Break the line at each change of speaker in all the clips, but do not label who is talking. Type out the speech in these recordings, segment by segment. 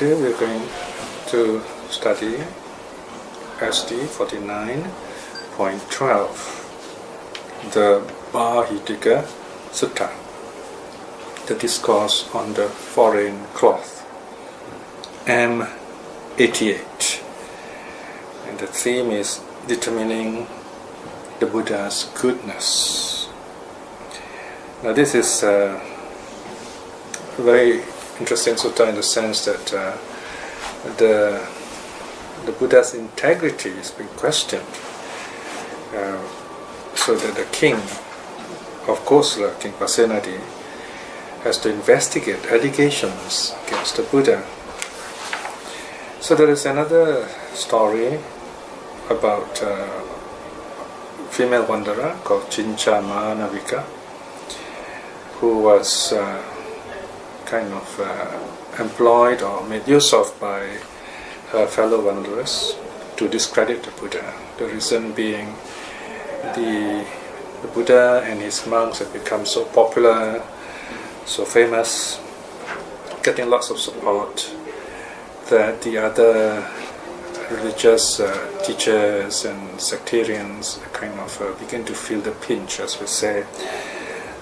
Today we are going to study SD 49.12, the Bāhitika Sutta, the Discourse on the Foreign Cloth, M88. And the theme is determining the Buddha's goodness. Now this is a very interesting sutta in the sense that the Buddha's integrity is being questioned, so that the king of Kosala, King Pasenadi, has to investigate allegations against the Buddha. So there is another story about a female wanderer called Chincha Mahanavika, who was employed or made use of by her fellow wanderers to discredit the Buddha. The reason being the Buddha and his monks have become so popular, so famous, getting lots of support, that the other religious teachers and sectarians begin to feel the pinch, as we say.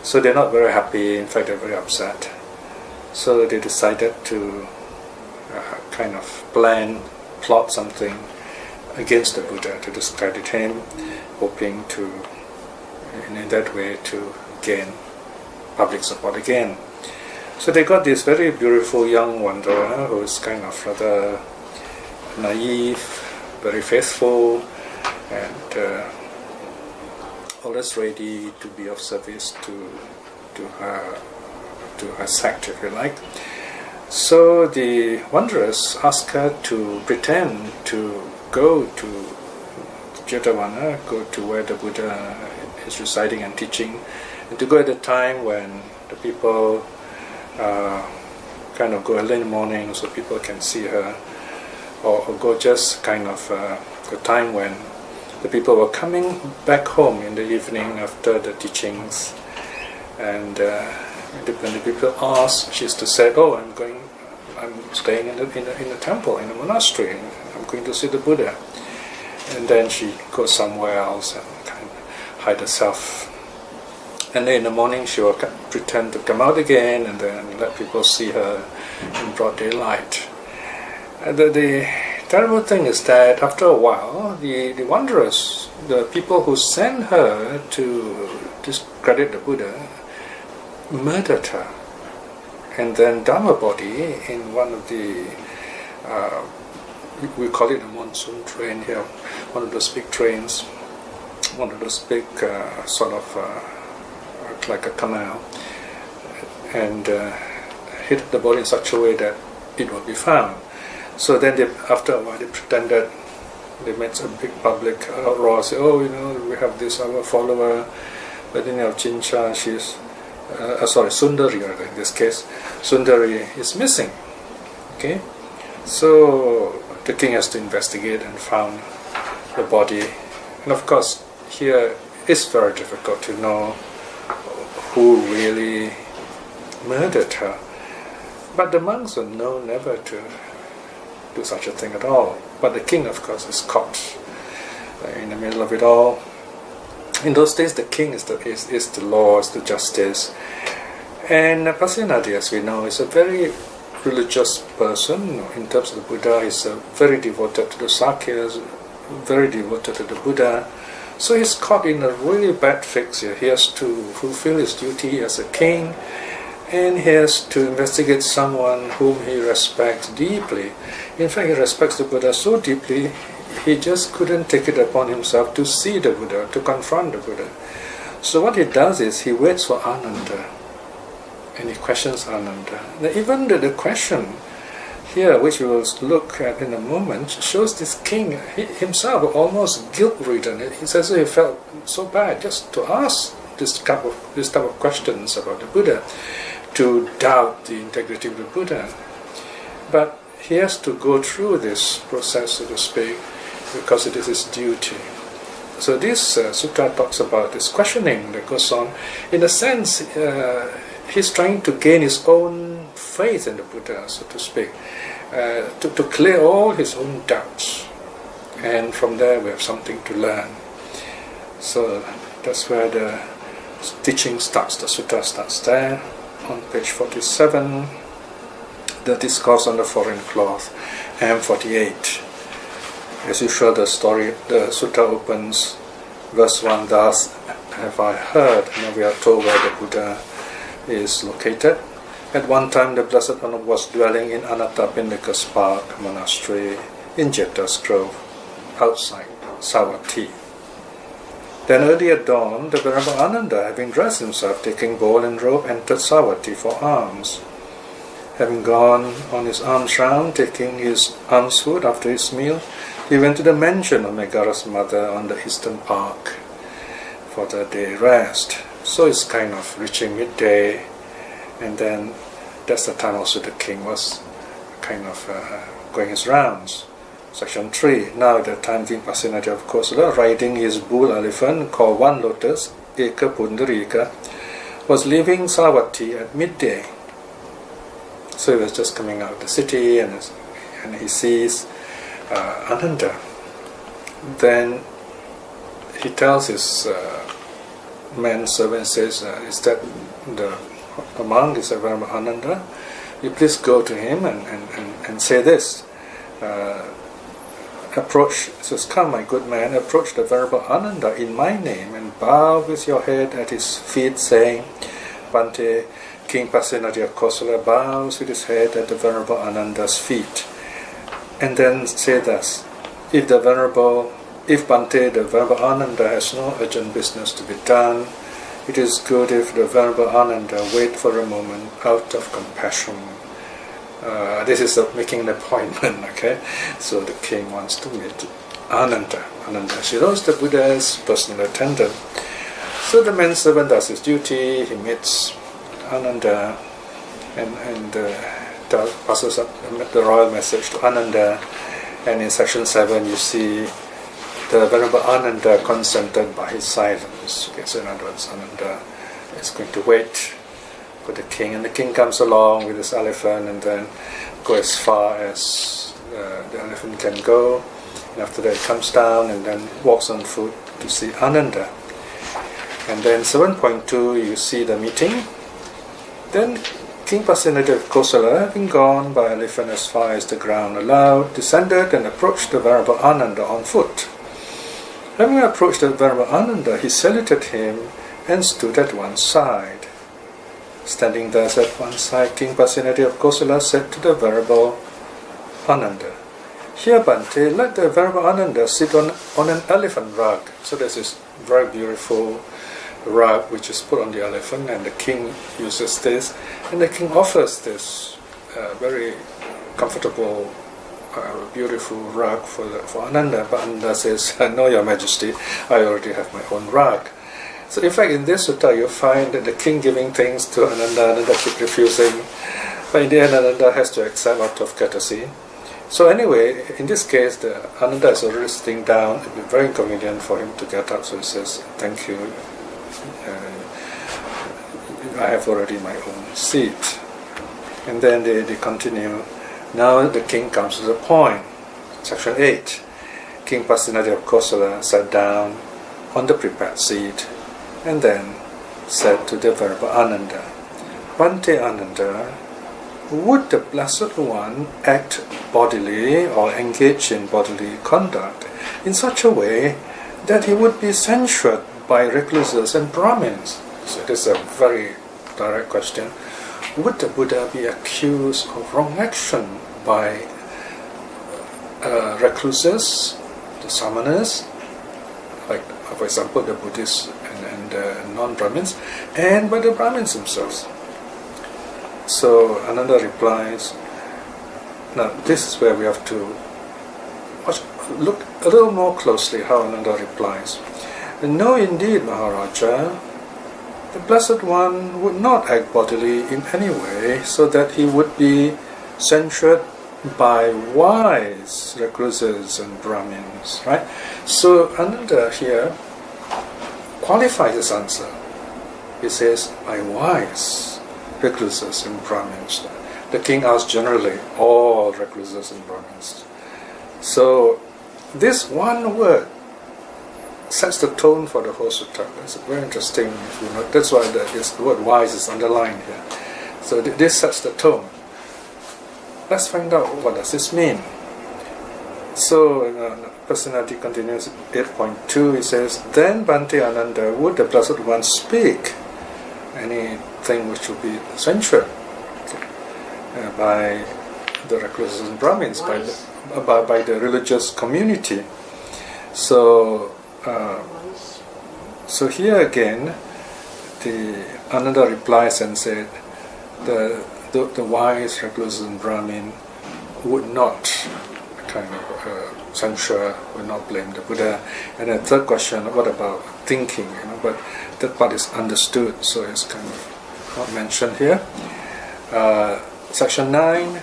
So they're not very happy, in fact they're very upset. So they decided to plot something against the Buddha to discredit him, hoping to, in that way, to gain public support again. So they got this very beautiful young wanderer who is rather naive, very faithful, and always ready to be of service to her sect, if you like. So the wanderers asked her to pretend to go to Jetavana, go to where the Buddha is residing and teaching, and to go at a time when the people go early in the morning so people can see her, or go just the time when the people were coming back home in the evening after the teachings, and when the people asked, she used to say, "Oh, I'm staying in the temple, in the monastery. I'm going to see the Buddha." And then she goes somewhere else and hide herself. And then in the morning she will pretend to come out again, and then let people see her in broad daylight. And the terrible thing is that after a while, the wanderers, the people who sent her to discredit the Buddha, murdered her, and then dump her body in one of the we call it a monsoon train here, one of those big trains, one of those big like a canal, and hid the body in such a way that it will be found. So then after a while they pretended, they made some big public uproar, say, "Oh, we have this our follower, but Chincha, she's Sundari, in this case, Sundari is missing." Okay, so the king has to investigate and found the body, and of course here it's very difficult to know who really murdered her. But the monks will know never to do such a thing at all. But the king, of course, is caught in the middle of it all. In those days, the king is the law, is the justice. And Pasenadi, as we know, is a very religious person. In terms of the Buddha, he's very devoted to the Sakyas, very devoted to the Buddha. So he's caught in a really bad fix here. He has to fulfill his duty as a king, and he has to investigate someone whom he respects deeply. In fact, he respects the Buddha so deeply, he just couldn't take it upon himself to see the Buddha, to confront the Buddha. So what he does is he waits for Ānanda, and he questions Ānanda. Now, even the question here, which we will look at in a moment, shows this king himself almost guilt-ridden. He says he felt so bad just to ask this type of questions about the Buddha, to doubt the integrity of the Buddha. But he has to go through this process, so to speak, because it is his duty. So this sutta talks about this questioning that goes on. In a sense, he's trying to gain his own faith in the Buddha, so to speak. to clear all his own doubts. And from there we have something to learn. So that's where the teaching starts, the sutta starts there. On page 47, the Discourse on the Foreign Cloth, M48. As usual, the sutta opens, verse 1, thus have I heard, and we are told where the Buddha is located. At one time, the Blessed One was dwelling in Anathapindika's Park monastery in Jeta's Grove, outside Savatthi. Then early at dawn, the Venerable Ānanda, having dressed himself, taking bowl and robe, entered Savatthi for alms. Having gone on his alms round, taking his alms food after his meal, he went to the mansion of Megara's mother on the eastern park for the day rest. So it's kind of reaching midday, and then that's the time also the king was kind of going his rounds. Section 3. Now at that time King Pasenadi of Kosala, riding his bull elephant called One Lotus, Eka Pundarika, was leaving Savatthi at midday. So he was just coming out of the city, and he sees Ānanda. Then he tells his manservant, says, is that the monk, is Venerable Ānanda? You please go to him and say this. Approach, says, come my good man, approach the Venerable Ānanda in my name and bow with your head at his feet, saying, Bhante, King Pasenadi of Kosala bows with his head at the Venerable Ānanda's feet. And then say thus, if Bhante, the Venerable Ānanda has no urgent business to be done, it is good if the Venerable Ānanda wait for a moment out of compassion. This is making an appointment, okay? So the king wants to meet Ānanda. Ānanda is the Buddha's personal attendant. So the manservant does his duty, he meets Ānanda and passes up the royal message to Ānanda. And in section 7 you see the Venerable Ānanda consented by his silence. Okay, so in other words, Ānanda is going to wait for the king, and the king comes along with his elephant and then go as far as the elephant can go, and after that it comes down and then walks on foot to see Ānanda. And then 7.2 you see the meeting. Then King Pasenadi of Kosala, having gone by elephant as far as the ground allowed, descended and approached the Venerable Ānanda on foot. Having approached the Venerable Ānanda, he saluted him and stood at one side. Standing thus at one side, King Pasenadi of Kosala said to the Venerable Ānanda, here Bhante, let the Venerable Ānanda sit on an elephant rug. So there's this very beautiful rug which is put on the elephant, and the king uses this, and the king offers this very comfortable, beautiful rug for Ānanda. But Ānanda says, no, Your Majesty, I already have my own rug. So in fact, in this sutta, you find that the king giving things to Ānanda, Ānanda keep refusing, but in the end, Ānanda has to accept out of courtesy. So anyway, in this case, the Ānanda is already sitting down. It would be very inconvenient for him to get up, so he says, thank you, I have already my own seat. And then they continue. Now the king comes to the point. Section 8. King Pasenadi of Kosala sat down on the prepared seat, and then said to the Venerable Ānanda, Bhante Ānanda, would the Blessed One act bodily or engage in bodily conduct in such a way that he would be censured by recluses and Brahmins? So this is a very direct question. Would the Buddha be accused of wrong action by recluses, the samanas, like for example the Buddhists and non-Brahmins, and by the Brahmins themselves? So Ānanda replies, now this is where we have to look a little more closely how Ānanda replies. No, indeed, Maharaja, the Blessed One would not act bodily in any way so that he would be censured by wise recluses and Brahmins, right? So Ānanda here qualifies his answer. He says, by wise recluses and Brahmins. the king asked generally all recluses and Brahmins. So this one word sets the tone for the whole sutta. It's very interesting. That's why the word wise is underlined here. So this sets the tone. Let's find out what does this mean. So Pasenadi continues 8.2. He says, "Then Bhante Ānanda, would the Blessed One speak anything which would be censured by the recluses and Brahmins, by the religious community?" So here again, the Ānanda replies and said, the wise recluses and Brahmin would not kind of censure, would not blame the Buddha. And the third question, what about thinking? But that part is understood, so it's kind of not mentioned here. Section 9,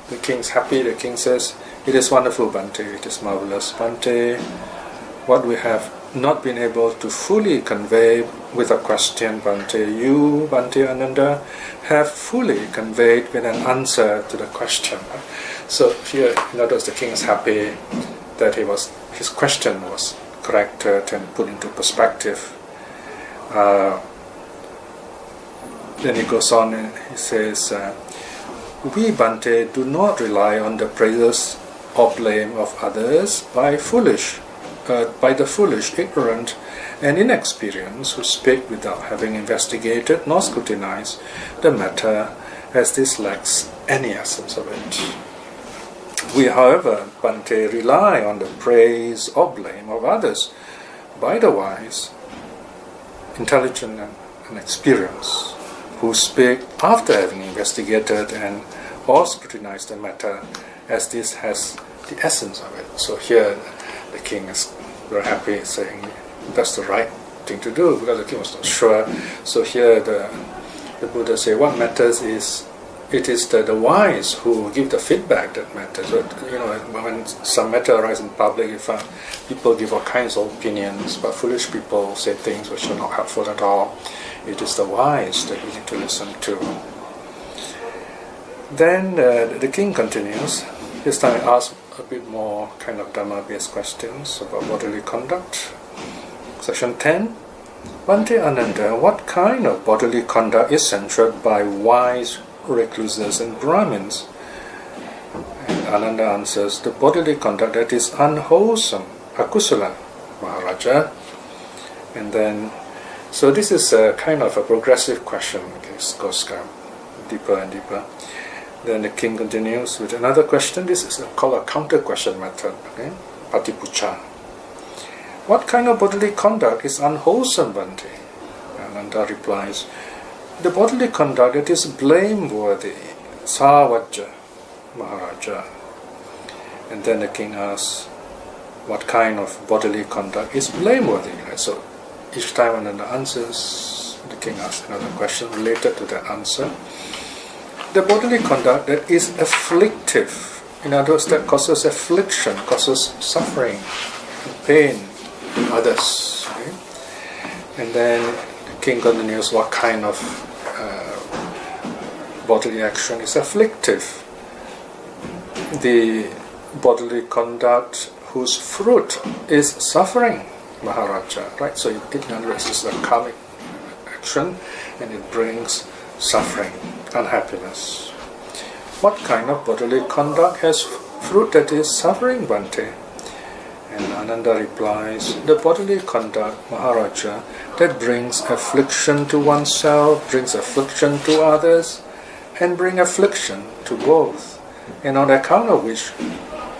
the king's happy. The king says, "It is wonderful, Bhante, it is marvelous, Bhante. What we have not been able to fully convey with a question, Bhante, you, Bhante Ānanda, have fully conveyed with an answer to the question." So here, in other words, the king is happy that his question was corrected and put into perspective. Then he goes on and he says, "We, Bhante, do not rely on the praises or blame of others by the foolish, ignorant, and inexperienced who speak without having investigated nor scrutinized the matter, as this lacks any essence of it. We, however, Bhante, rely on the praise or blame of others by the wise, intelligent, and experienced, who speak after having investigated and or scrutinized the matter, as this has the essence of it." So here the king is very happy, saying that's the right thing to do, because the king was not sure. So here the Buddha says what matters is it is the wise who give the feedback that matters. But, when some matter arises in public, you find people give all kinds of opinions, but foolish people say things which are not helpful at all. It is the wise that we need to listen to. Then the king continues. This time he asks a bit more kind of Dhamma-based questions about bodily conduct. Section 10. "Bhante Ānanda, what kind of bodily conduct is censured by wise recluses and Brahmins?" And Ānanda answers, "The bodily conduct that is unwholesome, akusala, Maharaja." And then, so this is a kind of a progressive question. Okay, it goes deeper and deeper. Then the king continues with another question. This is called a counter question method. Okay, Patipucha. "What kind of bodily conduct is unwholesome, Bhante?" Ānanda replies, "The bodily conduct that is blameworthy, Sāvajja, Maharaja." And then the king asks, what kind of bodily conduct is blameworthy? So each time Ānanda answers, the king asks another question related to that answer. "The bodily conduct that is afflictive," in other words, that causes affliction, causes suffering, pain in others. Okay? And then the king continues, what kind of bodily action is afflictive? "The bodily conduct whose fruit is suffering, Maharaja." Right? So in other words, it's a karmic action and it brings suffering, unhappiness. "What kind of bodily conduct has fruit that is suffering, Bhante?" And Ānanda replies, "The bodily conduct, Maharaja, that brings affliction to oneself, brings affliction to others, and bring affliction to both, and on account of which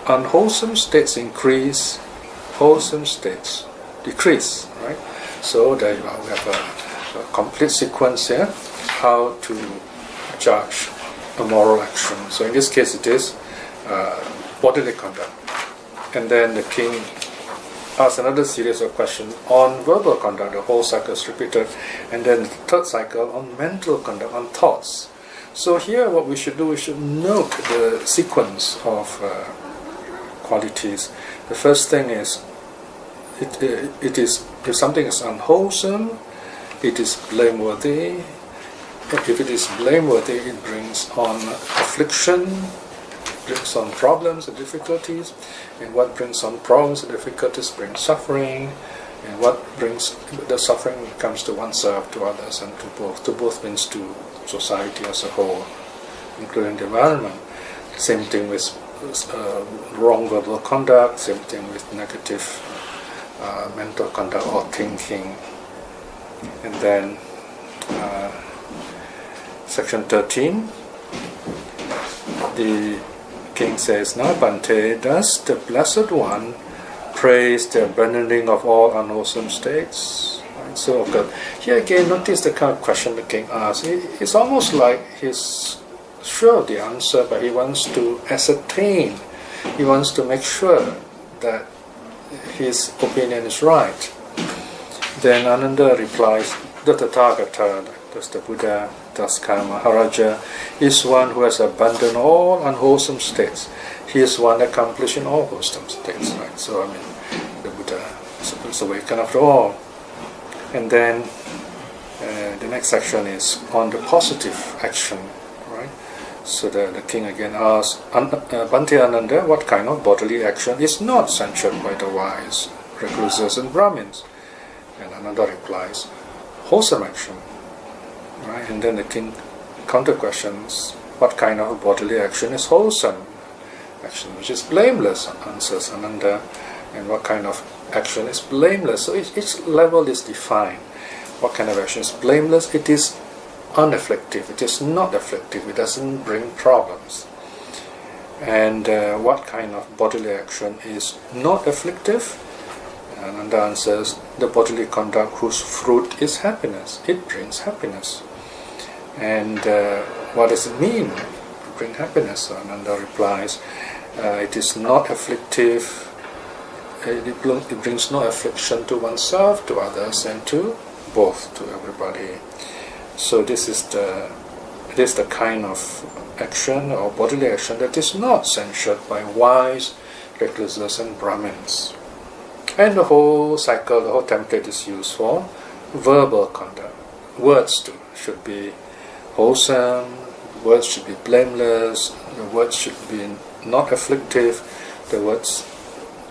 unwholesome states increase, wholesome states decrease." Right? So there you are. We have a complete sequence here, how to judge a moral action. So in this case it is bodily conduct. And then the king asks another series of questions on verbal conduct. The whole cycle is repeated. And then the third cycle on mental conduct, on thoughts. So here what we should do, we should note the sequence of qualities. The first thing is, it is, if something is unwholesome, it is blameworthy, if it is blameworthy, it brings on affliction, brings on problems and difficulties, and what brings on problems and difficulties brings suffering, and what brings the suffering comes to oneself, to others, and to both. To both means to society as a whole, including the environment. Same thing with wrong verbal conduct, same thing with negative mental conduct or thinking. And then section 13, the king says, "Now, Bhante, does the Blessed One praise the abandoning of all unwholesome states?" Right? So, here again, notice the kind of question the king asks. It's almost like he's sure of the answer, but he wants to ascertain. He wants to make sure that his opinion is right. Then Ānanda replies, "The Tathagata, thus the Buddha, thus Maharaja, is one who has abandoned all unwholesome states. He is one accomplished in all wholesome states." Right? So, the Buddha is awakened after all. And then the next section is on the positive action. Right? So the king again asks, "Bhante Ānanda, what kind of bodily action is not censured by the wise, recluses and Brahmins?" And Ānanda replies, "Wholesome action." Right? And then the king counter questions, "What kind of bodily action is wholesome action, which is blameless?" Answers Ānanda. "And what kind of action is blameless?" So each level is defined. What kind of action is blameless? It is unafflictive. It is not afflictive. It doesn't bring problems. And what kind of bodily action is not afflictive? Ānanda answers, "The bodily conduct whose fruit is happiness. It brings happiness." And what does it mean to bring happiness? Ānanda replies, "It is not afflictive. It brings no affliction to oneself, to others, and to both, to everybody." So this is the kind of action or bodily action that is not censured by wise, recluses, and Brahmins. And the whole cycle, the whole template is used for verbal conduct. Words too should be wholesome, words should be blameless, the words should be not afflictive, the words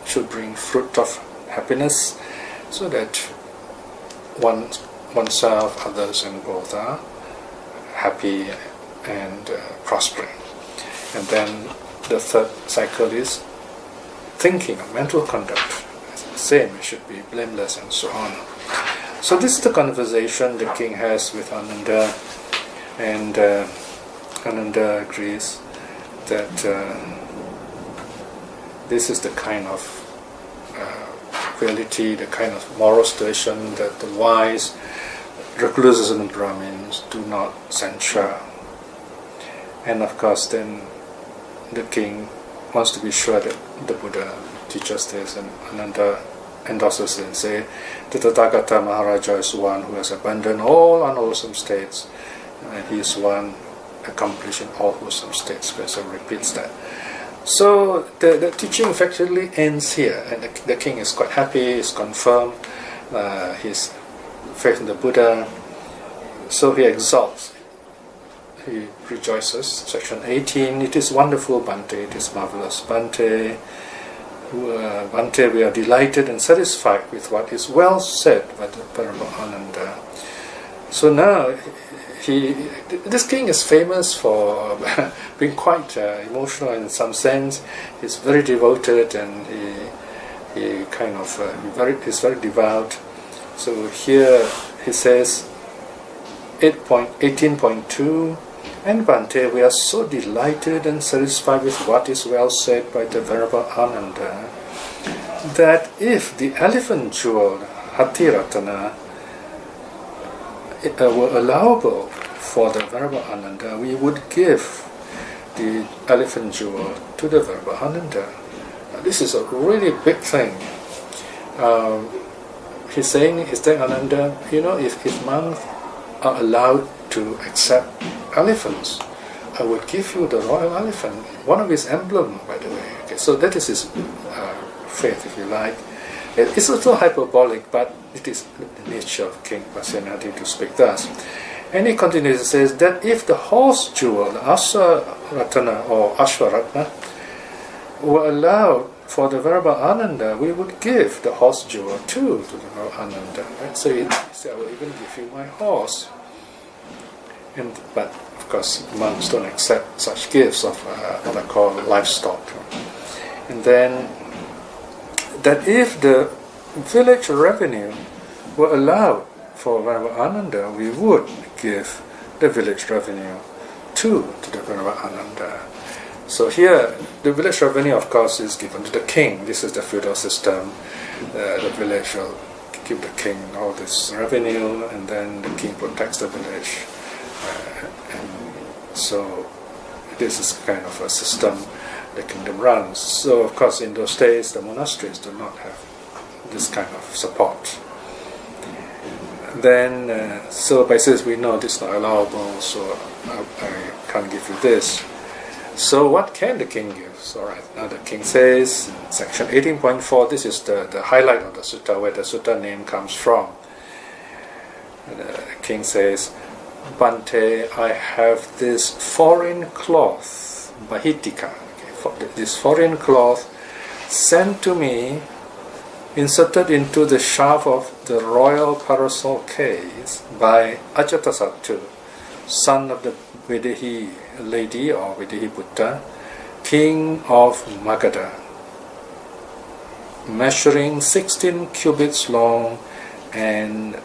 should bring fruit of happiness, so that oneself, others, and both are happy and prospering. And then the third cycle is thinking, mental conduct. Same, it should be blameless and so on. So this is the conversation the king has with Ānanda, and Ānanda agrees that this is the kind of reality, the kind of moral situation that the wise, recluses and Brahmins do not censure. And of course then the king wants to be sure that the Buddha teaches this, and Ānanda endorses it and say, "The Tathagata Maharaja is one who has abandoned all unwholesome states, and he is one accomplished in all wholesome states." So repeats that. So the teaching effectively ends here, and the king is quite happy, is confirmed his faith in the Buddha. So he exalts, he rejoices. Section 18, "It is wonderful, Bhante, it is marvelous, Bhante. Bhante, we are delighted and satisfied with what is well said by the Venerable Ānanda." So now, this king is famous for being quite emotional in some sense. He's very devoted, and he kind of is very devout. So here he says, 18.2, "And Bhante, we are so delighted and satisfied with what is well said by the Venerable Ānanda, that if the elephant jewel Hatiratana were allowable for the Venerable Ānanda, we would give the elephant jewel to the Venerable Ānanda." Now, this is a really big thing. He's saying, Ānanda, if monks are allowed to accept elephants, I would give you the royal elephant, one of his emblem, by the way. Okay, so that is his faith, if you like. It's also hyperbolic, but it is the nature of King Pasenadi to speak thus. And he continues, he says that if the horse jewel, the Aswaratana or Ashwaratna, were allowed for the Venerable Ānanda, we would give the horse jewel too to the Venerable Ānanda. Right? So he said, I will even give you my horse. But of course, monks don't accept such gifts of what I call livestock. And then that if the village revenue were allowed for Venerable Ānanda, we would give the village revenue too to the Venerable Ānanda. So here, the village revenue, of course, is given to the king. This is the feudal system. The village will give the king all this revenue, and then the king protects the village. And so this is kind of a system the kingdom runs. So, of course, in those days, the monasteries do not have this kind of support. Then, so by this we know this is not allowable, so I can't give you this. So what can the king give? So, right, now the king says, in section 18.4, this is the highlight of the sutta, where the sutta name comes from. The king says, Bhante, I have this foreign cloth, Bahitika, this foreign cloth sent to me, inserted into the shaft of the royal parasol case by Ajatasattu, son of the Videhi lady or Videhi Buddha, king of Magadha, measuring 16 cubits long and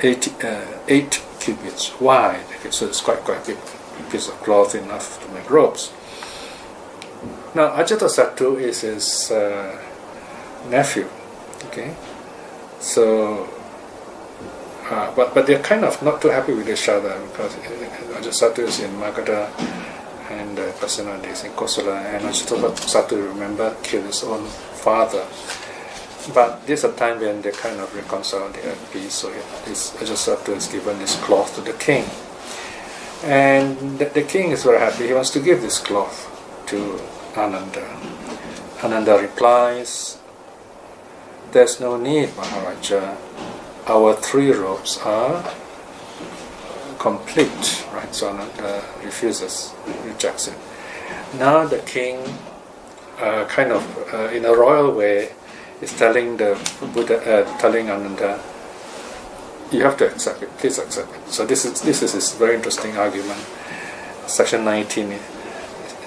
8 cubits wide. Okay, so it's quite a big piece of cloth, enough to make robes. Now Ajatasattu is his nephew. Okay, so but they're kind of not too happy with each other, because Ajatasattu is in Magadha and Pasenadi is in Kosala, and Ajatasattu, remember, killed his own father. But this is a time when they kind of reconcile, they are at peace. So Ajatasattu is given this cloth to the king, and the king is very happy. He wants to give this cloth to Ānanda. Ānanda replies, "There's no need, Maharaja. Our 3 robes are complete." Right? So Ānanda rejects it. Now the king, kind of in a royal way, is telling the Buddha, telling Ānanda, you have to accept it. Please accept it. So this is his very interesting argument. Section 19 it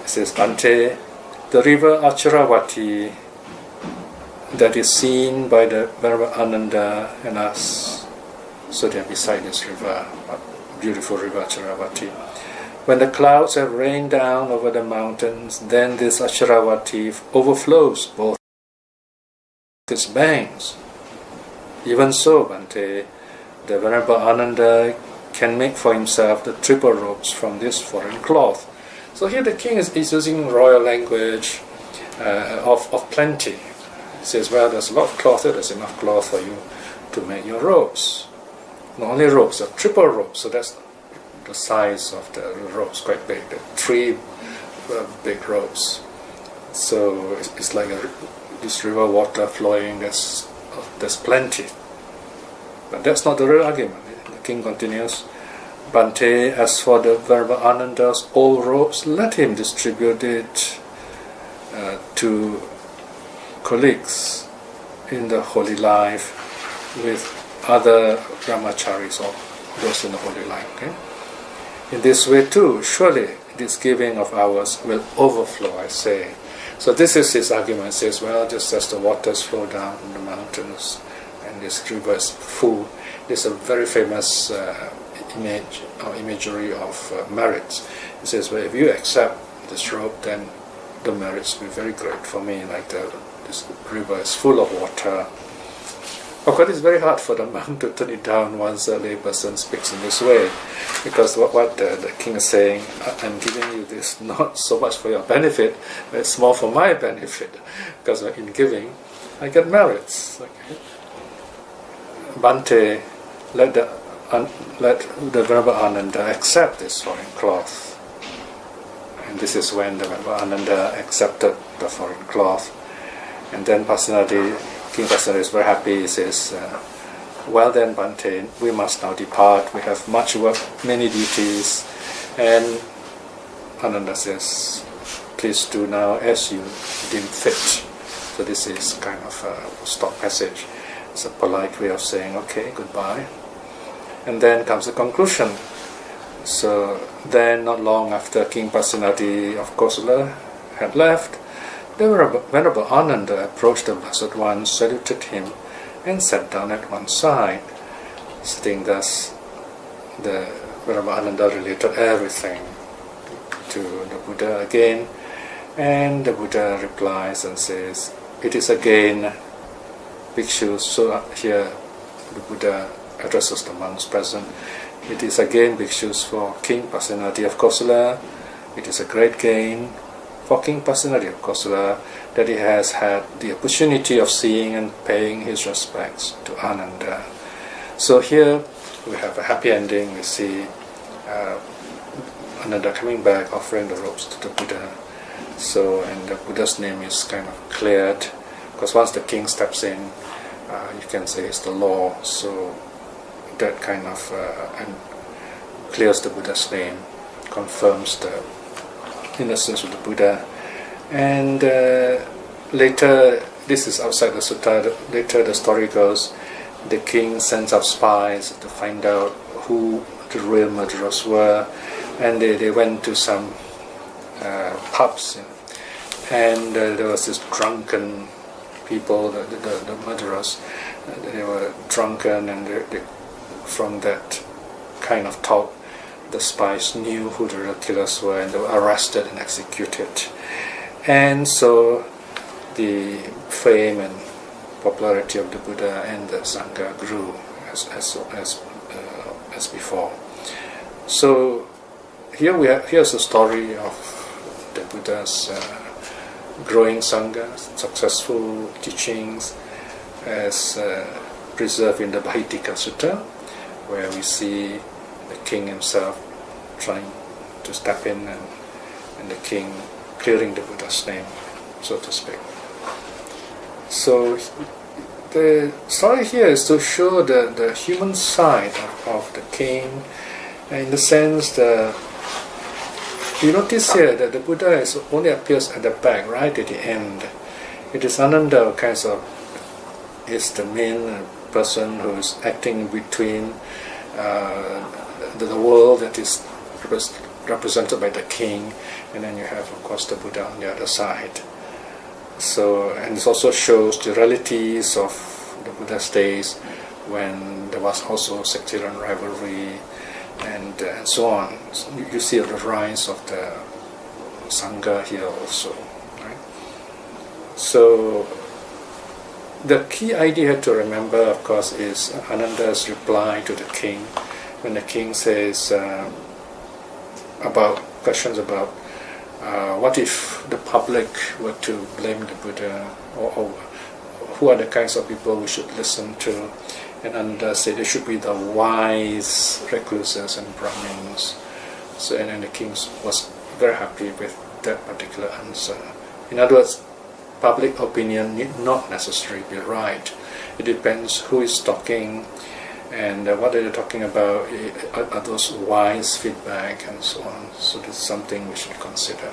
says, Bhante, the river Acharavati that is seen by the Venerable Ānanda and us, so they are beside this river, beautiful river Acharavati. When the clouds have rained down over the mountains, then this Acharavati overflows both its banks. Even so, Bhante, the Venerable Ānanda can make for himself the triple robes from this foreign cloth. So here the king is using royal language of plenty. He says, well, there's a lot of cloth here, there's enough cloth for you to make your robes. Not only robes, but triple robes. So that's the size of the robes, quite big. There are 3 big robes. So it's like this river water flowing, there's plenty. But that's not the real argument. The king continues, Bhante, as for the Venerable Ānanda's old robes, let him distribute it to colleagues in the holy life with other brahmacharis or those in the holy life. Okay? In this way too, surely this giving of ours will overflow, I say. So this is his argument. He says, well, just as the waters flow down from the mountains and this river is full, this is a very famous image or imagery of merits. He says, well, if you accept this robe, then the merits will be very great for me, like this river is full of water. Of course, it's very hard for the monk to turn it down once a lay person speaks in this way, because what the king is saying, I'm giving you this not so much for your benefit, but it's more for my benefit, because in giving, I get merits. Okay? Bhante, let the Venerable Ānanda accept this foreign cloth. And this is when the Venerable Ānanda accepted the foreign cloth. And then Pasenadi, King Pasenadi is very happy. He says, well then, Bhante, we must now depart. We have much work, many duties. And Ānanda says, please do now as you deem fit. So this is kind of a stop passage. It's a polite way of saying, okay, goodbye. And then comes the conclusion. So then, not long after King Pasenadi of Kosala had left, the Venerable Ānanda approached the Blessed One, saluted him, and sat down at one side. Sitting thus, the Venerable Ānanda related everything to the Buddha again, and the Buddha replies and says, it is again bhikshus. So here the Buddha addresses the monks present. It is again bhikshus for King Pasenadi of Kosala. It is a great gain for King Pasenadi of Kosala that he has had the opportunity of seeing and paying his respects to Ānanda. So here we have a happy ending. We see Ānanda coming back, offering the robes to the Buddha. So, and the Buddha's name is kind of cleared, because once the king steps in, you can say it's the law. So that kind of and clears the Buddha's name, confirms the innocence of the Buddha. And later, this is outside the sutta, later the story goes, the king sends out spies to find out who the real murderers were, and they went to some pubs, and there was this drunken people, the murderers. They were drunken, and they, from that kind of talk, the spies knew who the real killers were, and they were arrested and executed. And so the fame and popularity of the Buddha and the Sangha grew as before. So here's a story of the Buddha's growing Sangha, successful teachings, as preserved in the Bāhitika Sutta, where we see the king himself trying to step in, and the king clearing the Buddha's name, so to speak. So the story here is to show the human side of the king, in the sense that you notice here that the Buddha only appears at the back, right at the end. It is Ānanda who is the main person who is acting between the world that is represented by the king, and then you have, of course, the Buddha on the other side. So, and this also shows the realities of the Buddha's days, when there was also sectarian rivalry and so on. So you see the rise of the Sangha here also, right? So the key idea to remember, of course, is Ānanda's reply to the king, when the king says about questions about what if the public were to blame the Buddha, or who are the kinds of people we should listen to? And Ānanda said they should be the wise recluses and Brahmins. So, and then the king was very happy with that particular answer. In other words, public opinion need not necessarily be right. It depends who is talking, and what are they talking about. Are those wise feedback and so on? So this is something we should consider.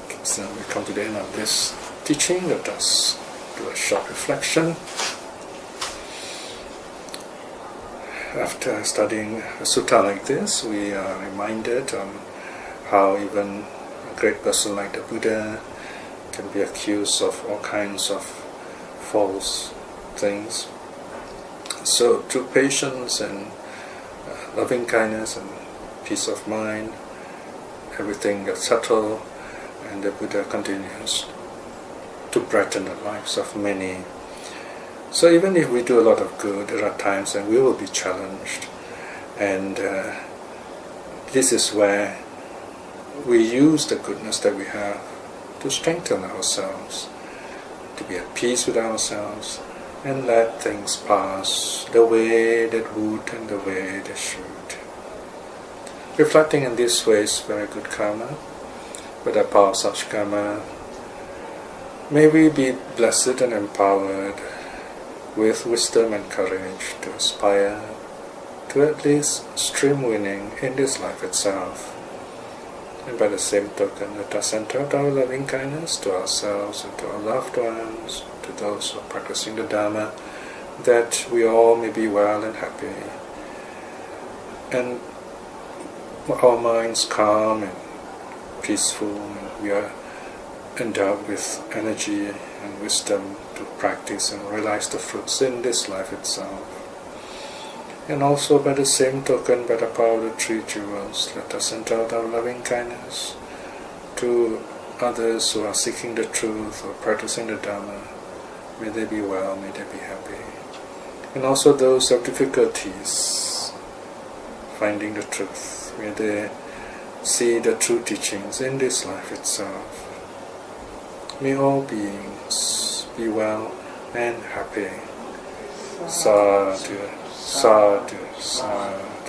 Okay, so we come to the end of this teaching. Let us do a short reflection. After studying a sutta like this, we are reminded how even a great person like the Buddha can be accused of all kinds of false things. So through patience and loving kindness and peace of mind, everything gets settled, and the Buddha continues to brighten the lives of many. So even if we do a lot of good, there are times when we will be challenged, and this is where we use the goodness that we have to strengthen ourselves, to be at peace with ourselves, and let things pass the way that would and the way they should. Reflecting in this way is very good karma. With the power of such karma, may we be blessed and empowered with wisdom and courage to aspire to at least stream winning in this life itself. And by the same token, let us send out our loving kindness to ourselves and to our loved ones, to those who are practicing the Dharma, that we all may be well and happy, and our minds calm and peaceful, and we are endowed with energy and wisdom to practice and realize the fruits in this life itself. And also by the same token, by the power of the three jewels, let us send out our loving kindness to others who are seeking the truth or practicing the Dharma. May they be well, may they be happy. And also those who have difficulties finding the truth, may they see the true teachings in this life itself. May all beings be well and happy. Sadhu, sadhu, sadhu.